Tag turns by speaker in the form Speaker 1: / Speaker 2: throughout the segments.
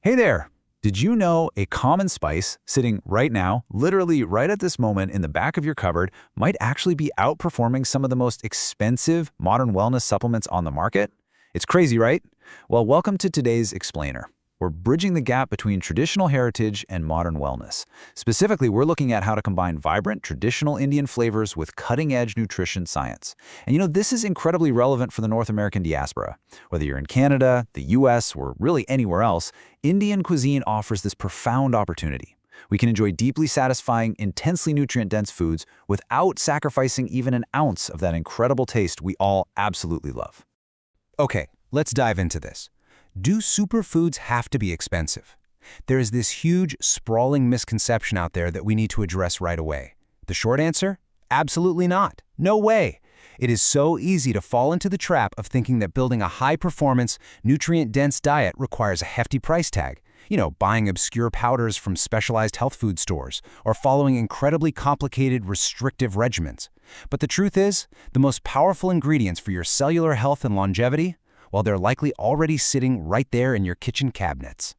Speaker 1: Hey there! Did you know a common spice sitting right now, literally right at this moment in the back of your cupboard, might actually be outperforming some of the most expensive modern wellness supplements on the market? It's crazy, right? Well, welcome to today's Explainer. We're bridging the gap between traditional heritage and modern wellness. Specifically, we're looking at how to combine vibrant, traditional Indian flavors with cutting-edge nutrition science. And this is incredibly relevant for the North American diaspora. Whether you're in Canada, the US, or really anywhere else, Indian cuisine offers this profound opportunity. We can enjoy deeply satisfying, intensely nutrient-dense foods without sacrificing even an ounce of that incredible taste we all absolutely love.
Speaker 2: Okay, let's dive into this. Do superfoods have to be expensive? There is this huge, sprawling misconception out there that we need to address right away. The short answer? Absolutely not. No way. It is so easy to fall into the trap of thinking that building a high-performance, nutrient-dense diet requires a hefty price tag. Buying obscure powders from specialized health food stores, or following incredibly complicated, restrictive regimens. But the truth is, the most powerful ingredients for your cellular health and longevity, well, they're likely already sitting right there in your kitchen cabinets.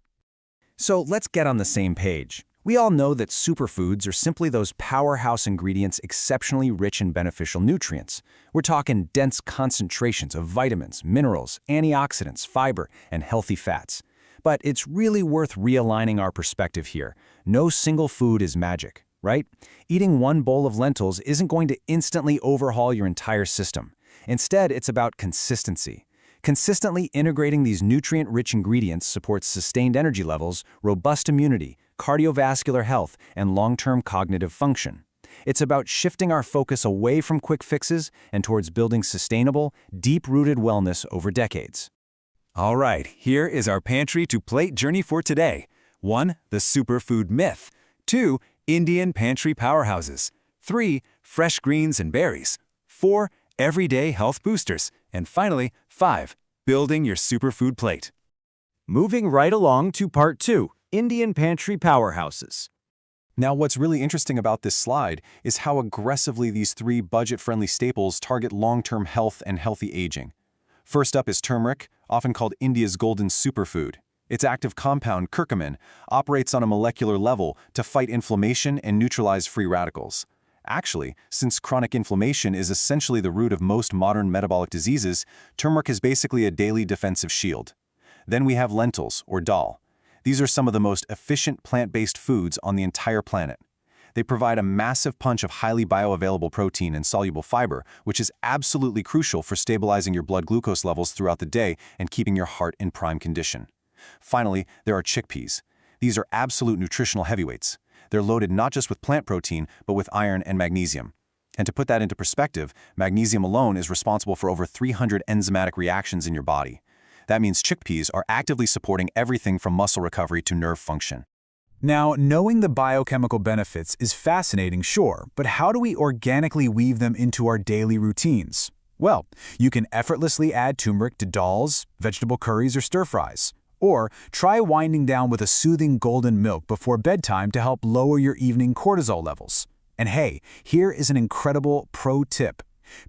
Speaker 2: So let's get on the same page. We all know that superfoods are simply those powerhouse ingredients exceptionally rich in beneficial nutrients. We're talking dense concentrations of vitamins, minerals, antioxidants, fiber, and healthy fats. But it's really worth realigning our perspective here. No single food is magic, right? Eating one bowl of lentils isn't going to instantly overhaul your entire system. Instead, it's about consistency. Consistently integrating these nutrient-rich ingredients supports sustained energy levels, robust immunity, cardiovascular health, and long-term cognitive function. It's about shifting our focus away from quick fixes and towards building sustainable, deep-rooted wellness over decades. All right, here is our pantry-to-plate journey for today. 1. The superfood myth. 2. Indian pantry powerhouses. 3. Fresh greens and berries. 4. Everyday health boosters. And finally, 5. Building your superfood plate.
Speaker 3: Moving right along to part 2, Indian pantry powerhouses.
Speaker 4: Now, what's really interesting about this slide is how aggressively these three budget-friendly staples target long-term health and healthy aging. First up is turmeric, often called India's golden superfood. Its active compound, curcumin, operates on a molecular level to fight inflammation and neutralize free radicals. Actually, since chronic inflammation is essentially the root of most modern metabolic diseases, turmeric is basically a daily defensive shield. Then we have lentils, or dal. These are some of the most efficient plant-based foods on the entire planet. They provide a massive punch of highly bioavailable protein and soluble fiber, which is absolutely crucial for stabilizing your blood glucose levels throughout the day and keeping your heart in prime condition. Finally, there are chickpeas. These are absolute nutritional heavyweights. They're loaded not just with plant protein, but with iron and magnesium. And to put that into perspective, magnesium alone is responsible for over 300 enzymatic reactions in your body. That means chickpeas are actively supporting everything from muscle recovery to nerve function.
Speaker 1: Now, knowing the biochemical benefits is fascinating, sure, but how do we organically weave them into our daily routines? Well, you can effortlessly add turmeric to dals, vegetable curries, or stir-fries. Or try winding down with a soothing golden milk before bedtime to help lower your evening cortisol levels. And hey, here is an incredible pro tip.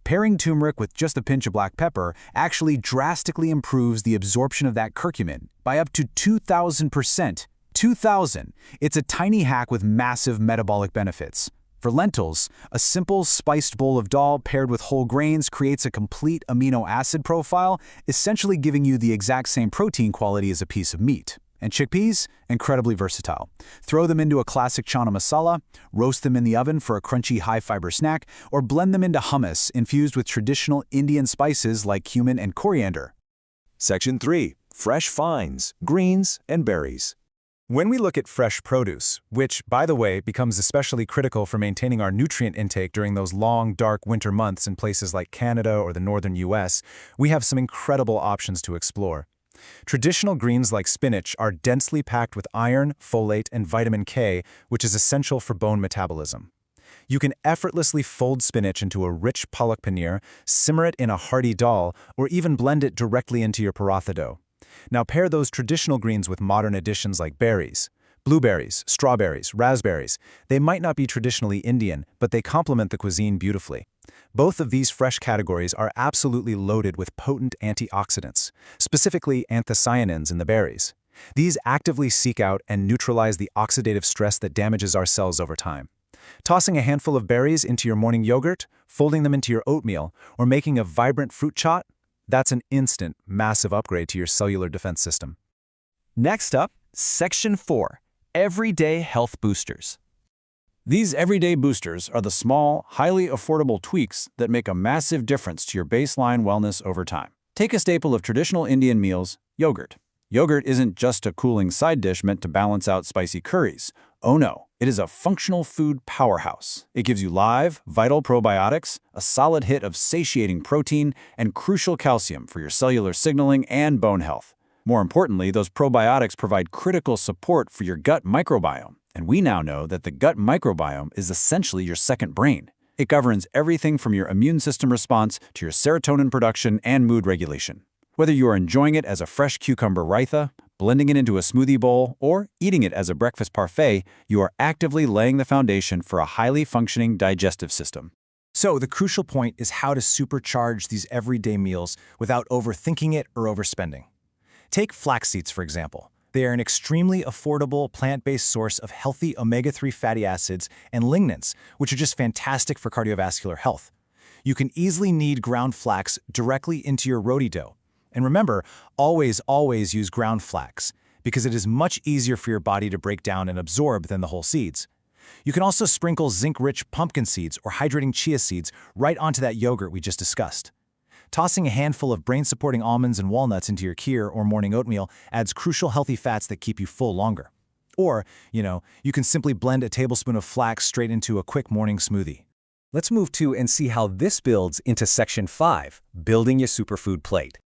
Speaker 1: Pairing turmeric with just a pinch of black pepper actually drastically improves the absorption of that curcumin by up to 2,000%. 2,000! It's a tiny hack with massive metabolic benefits. For lentils, a simple spiced bowl of dal paired with whole grains creates a complete amino acid profile, essentially giving you the exact same protein quality as a piece of meat. And chickpeas? Incredibly versatile. Throw them into a classic chana masala, roast them in the oven for a crunchy high-fiber snack, or blend them into hummus infused with traditional Indian spices like cumin and coriander.
Speaker 5: Section 3. Fresh finds, greens, and berries.
Speaker 2: When we look at fresh produce, which, by the way, becomes especially critical for maintaining our nutrient intake during those long, dark winter months in places like Canada or the northern US, we have some incredible options to explore. Traditional greens like spinach are densely packed with iron, folate, and vitamin K, which is essential for bone metabolism. You can effortlessly fold spinach into a rich palak paneer, simmer it in a hearty dal, or even blend it directly into your paratha dough. Now pair those traditional greens with modern additions like berries. Blueberries, strawberries, raspberries. They might not be traditionally Indian, but they complement the cuisine beautifully. Both of these fresh categories are absolutely loaded with potent antioxidants, specifically anthocyanins in the berries. These actively seek out and neutralize the oxidative stress that damages our cells over time. Tossing a handful of berries into your morning yogurt, folding them into your oatmeal, or making a vibrant fruit chaat, that's an instant, massive upgrade to your cellular defense system.
Speaker 3: Next up, Section 4, Everyday Health Boosters.
Speaker 1: These everyday boosters are the small, highly affordable tweaks that make a massive difference to your baseline wellness over time. Take a staple of traditional Indian meals, yogurt. Yogurt isn't just a cooling side dish meant to balance out spicy curries. Oh no, it is a functional food powerhouse. It gives you live, vital probiotics, a solid hit of satiating protein, and crucial calcium for your cellular signaling and bone health. More importantly, those probiotics provide critical support for your gut microbiome. And we now know that the gut microbiome is essentially your second brain. It governs everything from your immune system response to your serotonin production and mood regulation. Whether you are enjoying it as a fresh cucumber raitha, blending it into a smoothie bowl, or eating it as a breakfast parfait, you are actively laying the foundation for a highly functioning digestive system.
Speaker 6: So the crucial point is how to supercharge these everyday meals without overthinking it or overspending. Take flax seeds, for example. They are an extremely affordable plant-based source of healthy omega-3 fatty acids and lignans, which are just fantastic for cardiovascular health. You can easily knead ground flax directly into your roti dough. And remember, always use ground flax, because it is much easier for your body to break down and absorb than the whole seeds. You can also sprinkle zinc-rich pumpkin seeds or hydrating chia seeds right onto that yogurt we just discussed. Tossing a handful of brain-supporting almonds and walnuts into your kheer or morning oatmeal adds crucial healthy fats that keep you full longer. Or, you can simply blend a tablespoon of flax straight into a quick morning smoothie.
Speaker 2: Let's move to and see how this builds into Section 5, Building Your Superfood Plate.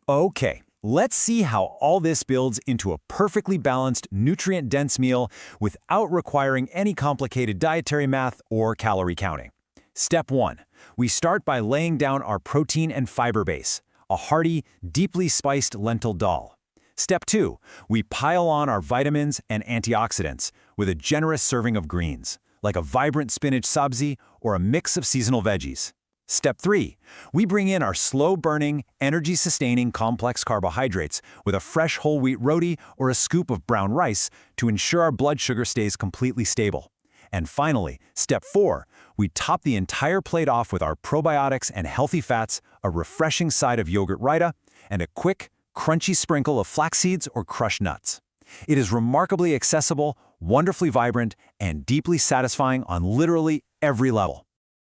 Speaker 3: Okay, let's see how all this builds into a perfectly balanced, nutrient-dense meal without requiring any complicated dietary math or calorie counting. Step 1. We start by laying down our protein and fiber base, a hearty, deeply spiced lentil dal. Step 2. We pile on our vitamins and antioxidants with a generous serving of greens, like a vibrant spinach sabzi or a mix of seasonal veggies. Step 3. We bring in our slow-burning, energy-sustaining complex carbohydrates with a fresh whole wheat roti or a scoop of brown rice to ensure our blood sugar stays completely stable. And finally, Step 4. We top the entire plate off with our probiotics and healthy fats, a refreshing side of yogurt raita, and a quick, crunchy sprinkle of flax seeds or crushed nuts. It is remarkably accessible, wonderfully vibrant, and deeply satisfying on literally every level.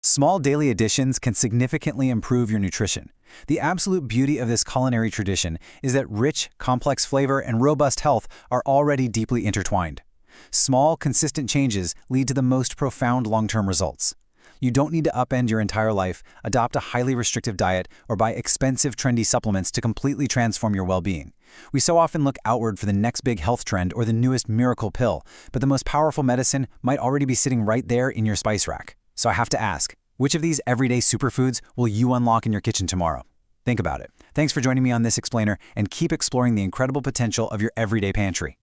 Speaker 2: Small daily additions can significantly improve your nutrition. The absolute beauty of this culinary tradition is that rich, complex flavor and robust health are already deeply intertwined. Small, consistent changes lead to the most profound long-term results. You don't need to upend your entire life, adopt a highly restrictive diet, or buy expensive, trendy supplements to completely transform your well-being. We so often look outward for the next big health trend or the newest miracle pill, but the most powerful medicine might already be sitting right there in your spice rack. So I have to ask, which of these everyday superfoods will you unlock in your kitchen tomorrow? Think about it. Thanks for joining me on this explainer, and keep exploring the incredible potential of your everyday pantry.